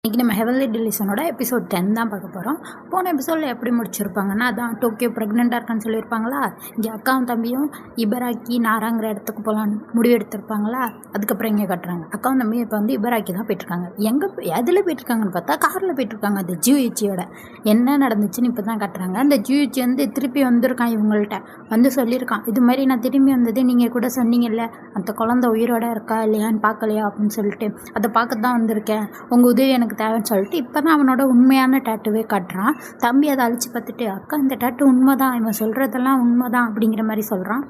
இன்றைக்கி நம்ம heavenly டெலிஷனோட episode 10 தான் பார்க்க போகிறோம். போன எபிசோடில் எப்படி முடிச்சிருப்பாங்கன்னா, அதான் டோக்கியோ ப்ரெக்னெண்ட்டாக இருக்கான்னு சொல்லியிருப்பாங்களா, இங்கே அக்காவும் தம்பியும் இபராக்கி நாராங்கிற இடத்துக்கு போகலான்னு முடிவு எடுத்திருப்பாங்களா. அதுக்கப்புறம் இங்கே கட்டுறாங்க. அக்காவும் தம்பியும் இப்போ வந்து இபராக்கி தான் போயிட்டுருக்காங்க. எங்கே எதில் போயிட்டுருக்காங்கன்னு பார்த்தா காரில் போயிட்டுருக்காங்க. அந்த ஜியூஇச்சியோட என்ன நடந்துச்சுன்னு இப்போ தான் கட்டுறாங்க. அந்த ஜியூஇச்சி வந்து திருப்பி வந்திருக்கான் இவங்கள்ட்ட வந்து சொல்லியிருக்கான், இது மாதிரி நான் திரும்பி வந்தது நீங்கள் கூட சொன்னீங்கல்ல, அந்த குழந்தை உயிரோட இருக்கா இல்லையான்னு பார்க்கலையா அப்படின்னு சொல்லிட்டு அதை பார்க்க தான் வந்திருக்கேன், உங்கள் உதவி எனக்கு தேவைன்னு சொல்லிட்டு இப்போ தான் அவனோட உண்மையான டேட்டுவே காட்டுறான். தம்பி அதை அழிச்சு பார்த்துட்டு, அக்கா இந்த டேட்டு உண்மை தான், இவன் சொல்கிறதெல்லாம் உண்மை தான் அப்படிங்கிற மாதிரி சொல்கிறான்.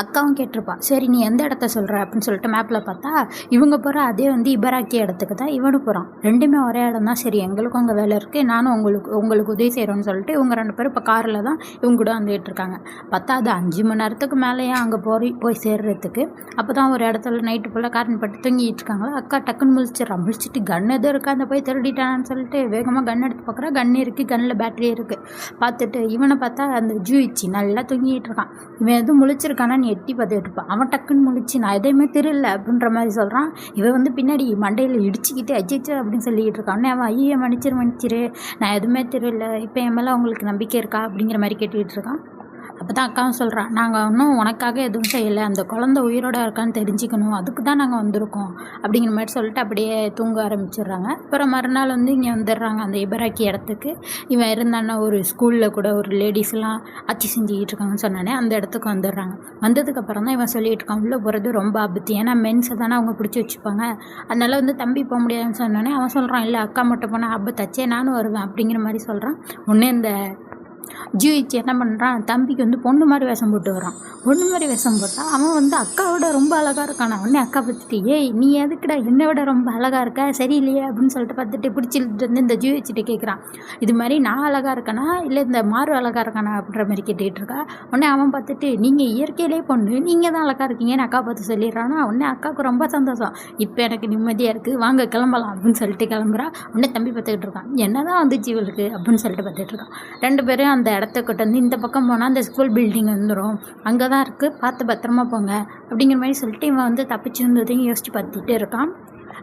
அக்காவும் கேட்டிருப்பா, சரி நீ எந்த இடத்த சொல்கிற அப்படின்னு சொல்லிட்டு மேப்பில் பார்த்தா இவங்க போகிற அதே வந்து இபராக்கி இடத்துக்கு தான் இவனு போகிறான். ரெண்டுமே ஒரே இடம் தான். சரி எங்களுக்கும் அங்கே வேலை இருக்குது, நானும் உங்களுக்கு உதவி செய்கிறோன்னு சொல்லிட்டு இவங்க 2 பேரும் இப்போ காரில் தான் இவங்க கூட வந்துகிட்டு இருக்காங்க. பார்த்தா அது 5 மணி நேரத்துக்கு மேலேயே அங்கே போய் சேர்றதுக்கு. அப்போ தான் ஒரு இடத்துல நைட்டு ஃபுல்லாக காரன் பட்டு தூங்கிட்டு இருக்காங்களா. அக்கா டக்குன்னு முழிச்சிட்டு கன் எதுவும் இருக்கா, அந்த போய் திருடிட்டானான்னு சொல்லிட்டு வேகமாக கன் எடுத்து பார்க்குறா. கன் இருக்குது, கன்னில் பேட்டரி இருக்குது. பார்த்துட்டு இவனை பார்த்தா அந்த ஜூயிச்சி நல்லா தூங்கிட்டு இருக்கான். இவன் எதுவும் முழிச்சிருக்கானான்னு எட்டி பார்த்துட்டு இருப்பான். அவன் டக்குன்னு முழிச்சு நான் எதையுமே தெரியல அப்படின்ற மாதிரி சொல்கிறான். இவன் வந்து பின்னாடி மண்டையில் இடிச்சிக்கிட்டு அஜிச்சு அப்படின்னு சொல்லிக்கிட்டு இருக்கான். அவன் ஐயா மன்னிச்சிரு, நான் எதுவுமே தெரியல, இப்போ என் மேலே உங்களுக்கு நம்பிக்கை இருக்கா அப்படிங்கிற மாதிரி கேட்டுக்கிட்டு இருக்கான். அப்போ தான் அக்காவும் சொல்கிறான், நாங்கள் இன்னும் உனக்காக எதுவும் செய்யலை, அந்த குழந்தை உயிரோட இருக்கான்னு தெரிஞ்சுக்கணும், அதுக்கு தான் நாங்கள் வந்திருக்கோம் அப்படிங்கிற மாதிரி சொல்லிட்டு அப்படியே தூங்க ஆரம்பிச்சிடுறாங்க. அப்புறம் மறுநாள் வந்து இங்கே வந்துடுறாங்க அந்த இபராக்கி இடத்துக்கு. இவன் இருந்தான்னா ஒரு ஸ்கூலில் கூட ஒரு லேடிஸ்லாம் ஆட்சி செஞ்சுக்கிட்டு இருக்காங்கன்னு சொன்னானே, அந்த இடத்துக்கு வந்துடுறாங்க. வந்ததுக்கப்புறம் தான் இவன் சொல்லிகிட்டு இருக்கான், உள்ளே போகிறது ரொம்ப ஆபத்து, ஏன்னா மென்ஸை தானே அவங்க பிடிச்சி வச்சுப்பாங்க, அதனால் வந்து தம்பி போக முடியாதுன்னு சொன்னானே. அவன் சொல்கிறான், இல்லை அக்கா மட்டும் போனால் ஆபத்தாச்சே, நானும் வருவேன் அப்படிங்கிற மாதிரி சொல்கிறான். ஒன்று இந்த ஜூயிச்சி என்ன பண்ணுறான், தம்பிக்கு வந்து பொண்ணு மாதிரி வேஷம் போட்டு வரான். பொண்ணு மாதிரி வேஷம் போட்டால் அவன் வந்து அக்காவோட ரொம்ப அழகாக இருக்கான். உடனே அக்கா பார்த்துட்டு, ஏய் நீ எதுக்குடா என்னை விட ரொம்ப அழகாக இருக்க, சரியில்லையே அப்படின்னு சொல்லிட்டு பார்த்துட்டு பிடிச்சிட்டு வந்து இந்த ஜூயிச்சிட்டு கேட்குறான், இது மாதிரி நான் அழகாக இருக்கேனா இல்லை இந்த மாறு அழகாக இருக்கானா அப்படின்ற மாதிரி கேட்டுக்கிட்டு இருக்கா. உடனே அவன் பார்த்துட்டு, நீங்கள் இயற்கையிலே பொண்ணு, நீங்கள் தான் அழகாக இருக்கீங்கன்னு அக்கா பார்த்து சொல்லிடுறான்னா. உடனே அக்காவுக்கு ரொம்ப சந்தோஷம், இப்போ எனக்கு நிம்மதியாக இருக்குது, வாங்க கிளம்பலாம் அப்படின்னு சொல்லிட்டு கிளம்புறா. உடனே தம்பி பார்த்துக்கிட்டு இருக்கான், என்ன தான் வந்துச்சு இவளுக்கு அப்படின்னு சொல்லிட்டு பார்த்துட்டு இருக்கான். 2 பேரும் அந்த இடத்துக்கிட்ட வந்து இந்த பக்கம் போனால் அந்த ஸ்கூல் பில்டிங் வந்துடும், அங்கே தான் இருக்குது, பார்த்து பத்திரமா போங்க அப்படிங்கிற மாதிரி சொல்லிட்டு இவன் வந்து தப்பிச்சு வந்ததையும் யோசிச்சு பார்த்துட்டு இருக்கான்.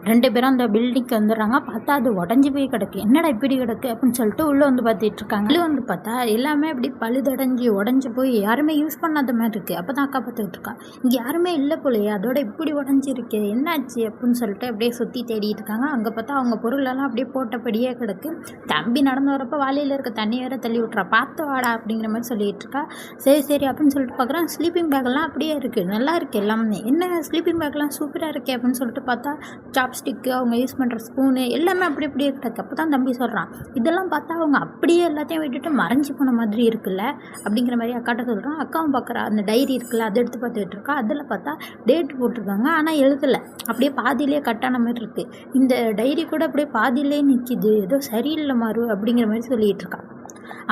2 பேரும் அந்த பில்டிங்க்கு வந்துடுறாங்க. பார்த்தா அது உடஞ்சி போய் கிடக்கு. என்னடா இப்படி கிடக்கு அப்படின்னு சொல்லிட்டு உள்ளே வந்து பார்த்துட்டு இருக்காங்க. உள்ளே வந்து பார்த்தா எல்லாமே அப்படி பழுதடைஞ்சி உடஞ்சி போய் யாருமே யூஸ் பண்ணாத மாதிரி இருக்குது. அப்போ தான் அக்கா பார்த்துக்கிட்டு இருக்கா, இங்கே யாருமே இல்லை போலையே, அதோட இப்படி உடஞ்சிருக்கு, என்னாச்சு அப்படின்னு சொல்லிட்டு அப்படியே சுற்றி தேடிட்டு இருக்காங்க. அங்கே பார்த்தா அவங்க பொருளெல்லாம் அப்படியே போட்டபடியே கிடக்கு. தம்பி நடந்து வரப்போ வாளியில் இருக்க தண்ணி வேற தள்ளி விட்றா, பார்த்து வாடா அப்படிங்கிற மாதிரி சொல்லிட்டு இருக்கா. சரி அப்படின்னு சொல்லிட்டு பார்க்குறேன், ஸ்லீப்பிங் பேக்கெல்லாம் அப்படியே இருக்குது, நல்லா இருக்குது எல்லாமே, என்ன ஸ்லீப்பிங் பேக்கெல்லாம் சூப்பராக இருக்கே அப்படின்னு சொல்லிட்டு பார்த்தா சாப்ஸ்டிக்கு, அவங்க யூஸ் பண்ணுற ஸ்பூனு எல்லாமே அப்படியே கிடக்கு. அப்போ தான் தம்பி சொல்கிறான், இதெல்லாம் பார்த்தா அவங்க அப்படியே எல்லாத்தையும் விட்டுட்டு மறைஞ்சி போன மாதிரி இருக்குல்ல அப்படிங்கிற மாதிரி அக்காட்ட சொல்கிறான். அக்காவும் பார்க்குறா, அந்த டைரி இருக்குல்ல அதை எடுத்து பார்த்துக்கிட்டு இருக்கா. அதில் பார்த்தா டேட் போட்டிருக்காங்க, ஆனால் எழுதலை, அப்படியே பாதியிலே கட்டான மாதிரி இருக்குது. இந்த டைரி கூட அப்படியே பாதியிலே நிற்கிது, ஏதோ சரியில்லை மாறு அப்படிங்கிற மாதிரி சொல்லிகிட்டு இருக்கா.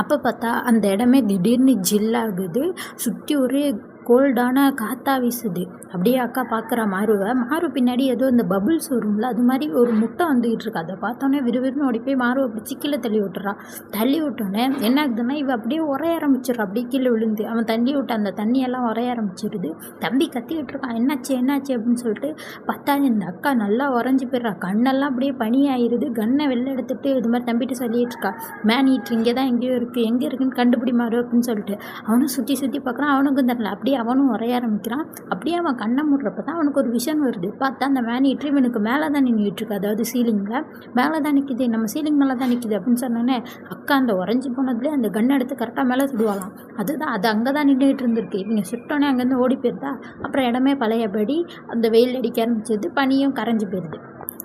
அப்போ பார்த்தா அந்த இடமே திடீர்னு ஜில்லாகுது, சுற்றி ஒரே கோல்டான காற்றா வீசுது. அப்படியே அக்கா பார்க்குற மாறு பின்னாடி ஏதோ இந்த பபுள்ஸ் வரும்ல, அது மாதிரி ஒரு முட்டை வந்துக்கிட்டு இருக்கு. அதை பார்த்தோன்னே விறுவிறுன்னு ஓடி போய் மாறு அப்படி கீழே தள்ளி விட்டோன்னே என்ன ஆகுதுன்னா, இவ அப்படியே உரைய ஆரம்பிச்சிடுறா, அப்படியே கீழே விழுந்து. அவன் தள்ளி விட்டு அந்த தண்ணியெல்லாம் உரைய ஆரம்பிச்சிருது. தம்பி கத்திக்கிட்டு இருக்கான், என்னாச்சு அப்படின்னு சொல்லிட்டு பார்த்தா இந்த அக்கா நல்லா உறைஞ்சி போயிடுறா, கண்ணெல்லாம் அப்படியே பனி ஆயிடுது. கண்ணை வெளில எடுத்துகிட்டு இது மாதிரி தம்பிட்டு சொல்லிட்டு இருக்கா, மேன் ஈட்ரு இங்கே தான் எங்கேயோ இருக்குது, எங்கே இருக்குன்னு கண்டுபிடி மாறு அப்படின்னு சொல்லிட்டு. அவனும் சுற்றி பார்க்குறான், அவனுக்கும் தெரியல, அப்படியே அவனும் உரைய ஆரம்பிக்கிறான். அப்படியே அவன் கண்ணை மூடுறப்ப தான் அவனுக்கு ஒரு விஷன் வருது. பார்த்தா அந்த மேனிட்ரி இவனுக்கு மேலே தான் நின்றுட்டு இருக்கு, அதாவது சீலிங்கில் மேலே தான் நிற்கிது, நம்ம சீலிங் மேலே தான் நிற்கிது அப்படின்னு சொன்னோன்னே அக்கா அந்த உறைஞ்சி போனதுலேயே அந்த கண்ணை எடுத்து கரெக்டாக மேலே சுடுவாளாம். அது அங்கே தான் நின்றுட்டு இருந்திருக்கு. இவங்க சுட்டோன்னே அங்கேருந்து ஓடி போயிருந்தா. அப்புறம் இடமே பழையபடி அந்த வெயில் அடிக்க ஆரம்பிச்சது, பனியும் கரைஞ்சி போயிடுது.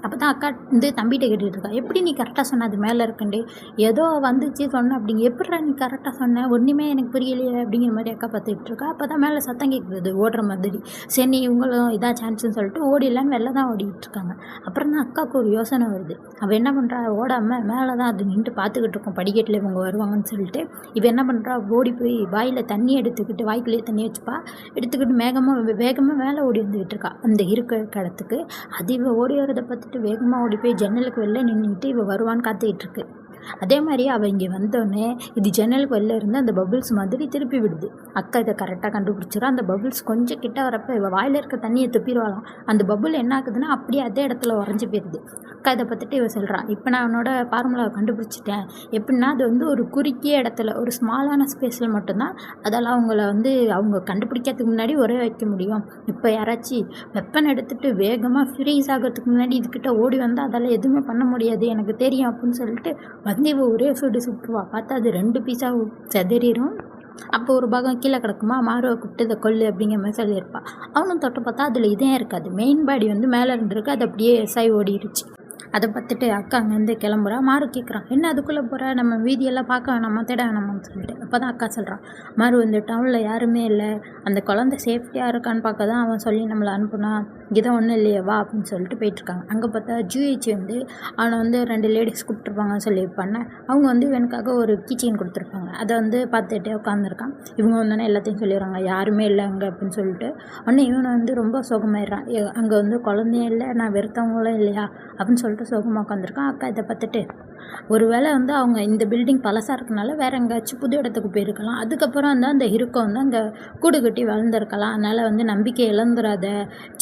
அப்போ தான் அக்கா வந்து தம்பிகிட்ட கேட்டுகிட்டு இருக்கா, எப்படி நீ கரெக்டாக சொன்ன அது மேலே இருக்குண்டே, ஏதோ வந்துச்சு சொன்ன அப்படிங்க, எப்படிடா நீ கரெக்டாக சொன்ன, ஒன்றுமே எனக்கு புரியலையே அப்படிங்கிற மாதிரி அக்கா பார்த்துட்டு இருக்கா. அப்போ தான் மேலே சத்தம் கேட்குறது ஓடுற மாதிரி. சரி இவங்களும் இதாக சான்ஸ்ன்னு சொல்லிட்டு ஓடிடலான்னு வெளில தான் ஓடிக்கிட்டு இருக்காங்க. அப்புறம் தான் அக்காவுக்கு ஒரு யோசனை வருது. அவள் என்ன பண்ணுறா, ஓடாமல் மேலே தான் அது நின்று பார்த்துக்கிட்டு இருக்கோம், படிக்கட்டில் இவங்க வருவாங்கன்னு சொல்லிட்டு. இவள் என்ன பண்ணுறா, ஓடி போய் வாயில் தண்ணி எடுத்துக்கிட்டு, வாய்க்குள்ளேயே தண்ணி வச்சுப்பா, எடுத்துக்கிட்டு வேகமாக மேலே ஓடி வந்துக்கிட்டு இருக்கா அந்த இருக்க இடத்துக்கு. அது இவள் ஓடி வரதை பார்த்துட்டு வேகமாக ஓடி போய் ஜன்னலுக்கு வெளில நின்றுட்டு இவள் வருவான்னு காத்துக்கிட்டு இருக்கு. அதே மாதிரி அவள் இங்கே வந்தோடனே இது ஜன்னலுக்கு வெளில இருந்து அந்த பபுள்ஸ் மாதிரி திருப்பி விடுது. அக்கா இதை கரெக்டாக கண்டுபிடிச்சிடும். அந்த பபுள்ஸ் கொஞ்சம் கிட்ட வரப்போ இவள் வாயில் இருக்க தண்ணியை துப்பிடுவாளாம். அந்த பபுள் என்ன ஆகுதுன்னா அப்படியே அதே இடத்துல உறைஞ்சி போயிடுது. அக்கா இதை பார்த்துட்டு இவ சொல்கிறா, இப்போ நான் அவனோட ஃபார்முலாவை கண்டுபிடிச்சிட்டேன். எப்படின்னா அது வந்து ஒரு குறுகிய இடத்துல ஒரு ஸ்மாலான ஸ்பேஸில் மட்டும்தான் அதெல்லாம் அவங்க கண்டுபிடிக்கிறதுக்கு முன்னாடி ஒரே வைக்க முடியும். இப்போ யாராச்சும் வெப்பன் எடுத்துகிட்டு வேகமாக ஃப்ரீஸ் ஆகிறதுக்கு முன்னாடி இதுக்கிட்ட ஓடி வந்தால் அதெல்லாம் எதுவுமே பண்ண முடியாது, எனக்கு தெரியும் அப்படின்னு சொல்லிட்டு வந்து இவ ஒரே சுடு சுட்டுருவா. பார்த்தா அது 2 பீஸாக செதறிடும். அப்போ ஒரு பாகம் கீழே கிடக்குமா, மாறுவை கூப்பிட்டு இதை கொல்லு அப்படிங்கிற மாதிரி சொல்லியிருப்பாள். அவனும் தொட்டு பார்த்தா அதில் இதே இருக்காது, மெயின் பாடி வந்து மேலே இருந்திருக்கு, அது அப்படியே எஸ்ஐ ஓடிடுச்சு. அதை பார்த்துட்டு அக்கா அங்கேருந்து கிளம்புறா. மாறு கேட்குறான், என்ன அதுக்குள்ளே போகிற, நம்ம வீதியெல்லாம் பார்க்க வேணாமா, தேட வேணாமான்னு சொல்லிட்டு. அப்போ தான் அக்கா சொல்கிறான், மாறு இந்த டவுனில் யாருமே இல்லை, அந்த குழந்தை சேஃப்டியாக இருக்கான்னு பார்க்க தான் அவன் சொல்லி நம்மளை அனுப்புனா, இதான் ஒன்றும் இல்லையே வா அப்படின்னு சொல்லிட்டு போயிட்டுருக்காங்க. அங்கே பார்த்தா ஜிஹெச் வந்து அவனை வந்து 2 லேடிஸ் கூப்பிட்டுருப்பாங்கன்னு சொல்லியிருப்பாங்க. அவங்க வந்து இவனுக்காக ஒரு கீச்செயின் கொடுத்துருப்பாங்க. அதை வந்து பார்த்துட்டே உட்காந்துருக்கான். இவங்க வந்தோடனே எல்லாத்தையும் சொல்லிடுறாங்க, யாருமே இல்லை அங்கே அப்படின்னு சொல்லிட்டு. உடனே இவனை வந்து ரொம்ப சோகமாயிடுறான். அங்கே வந்து குழந்தையும் இல்லை, நான் வெறுத்தவங்களும் இல்லையா அப்படின்னு சொல்லிட்டு சோகமாக உட்காந்துருக்கான். அக்கா இதை பார்த்துட்டு, ஒரு வேளை வந்து அவங்க இந்த பில்டிங் பழசாக இருக்கனால வேறு எங்கேயாச்சும் புது இடத்துக்கு போயிருக்கலாம், அதுக்கப்புறம் வந்து அந்த ஹீரோக்கம் வந்து அங்கே கூடு கட்டி வளர்ந்துருக்கலாம், அதனால் வந்து நம்பிக்கை இழந்துடாத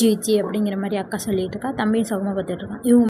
ஜிஜி அப்படிங்கிற மாதிரி அக்கா சொல்லிட்டு இருக்கா. தம்பியும் சோகமாக பார்த்துட்டு இருக்கான். இவங்க